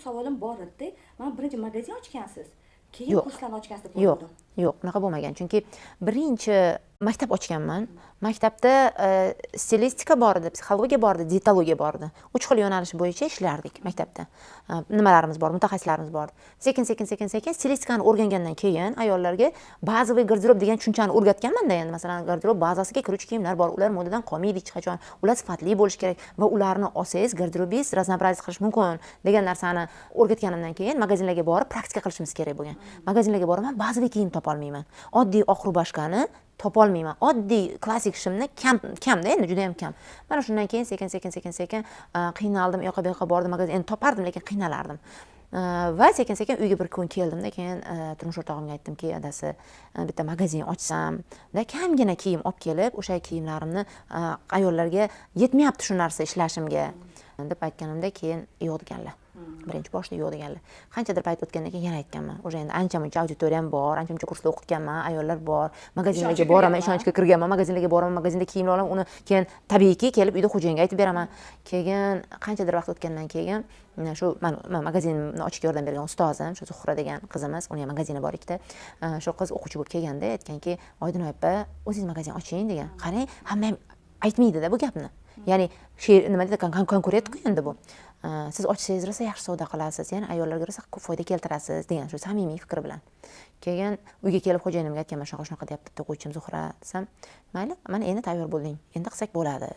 savolim bor edi. Mana birinchi magazin ochgansiz, keyin Yo'q. kurslarni ochgansiz deb Yo'q, o'yladim. yo'q, unaqa bo'lmagan. Chunki birinchi maktab ochganman. Maktabda stilistika bor edi, psixologiya bor edi, dietologiya bor edi. 3 xil yo'nalish bo'yicha ishlardik maktabda. Nimalarimiz bor, mutaxassislarimiz bor. Sekin stilistikani o'rgangandan keyin ayollarga bazaviy garderob degan tushunchani o'rgatganman-da endi. Masalan, garderob bazasiga kiruvchi kiyimlar bor. Ular modadan qolmaydi hech qachon. Ular sifatli bo'lishi kerak va ularni olsangiz garderobingiz raznoобразие qilish mumkin degan narsani o'rgatganimdan keyin magazinlarga borib praktika qilishimiz kerak bo'lgan. Magazinlarga boraman, bazaviy kiyim topa olmayman. Oddiy oq rubashkani topolmayman. Oddiy klassik shimni kamda endi juda ham kam. Mana shundan keyin sekin qiynaldim, u yoqqa bu yoqqa bordim, magazin endi topardim, lekin qiynalardim. Va sekin uyga bir kun keldimda, keyin turmush o'rtog'imga aytdimki, adasi bitta magazin ochsam-da, kamgina kiyim olib kelib, o'sha kiyimlarimni ayollarga yetmayapti shu narsa ishlashimga deb aytganimda, keyin yo'q deganlar. Birinchi boshda yo'q deganlar. Qanchadir payt o'tgandan keyin yana aytganman. O'sha endi ancha-muncha auditoriyam bor, ancha-muncha kurslar o'qitganman, ayollar bor, magazinlarga boraman, ishonchga kirganman, magazinlarga boraman, magazinda kiyim olaman, uni keyin tabiiyki kelib uyda xo'jayinga aytib beraman. Keyin qanchadir vaqt o'tgandan keyin shu men magazinni ochishga yordam bergan ustozim, shu Zuhra degan qizimiz, uni ham magazini bor ikkita. Shu qiz o'quvchi bo'lib kelganda aytganki, "Oydinoy opa, o'zingiz magazin oching" degan. Qarang, hamma ham aytmaydi-da bu gapni. Ya'ni nima deydi, konkurent-ku endi bu. Siz ochsangiz rosa yaxshi savdo qilasiz, ya'ni ayollarga rosa ko'p foyda keltirasiz degan shu samimiy fikr bilan. Keyin uyga kelib xo'jayinimga aytganman, shunaqa deyapti, qo'ychim Zuhra desam, "Mayli, mana endi tayyor bo'lding. Endi qilsak bo'ladi."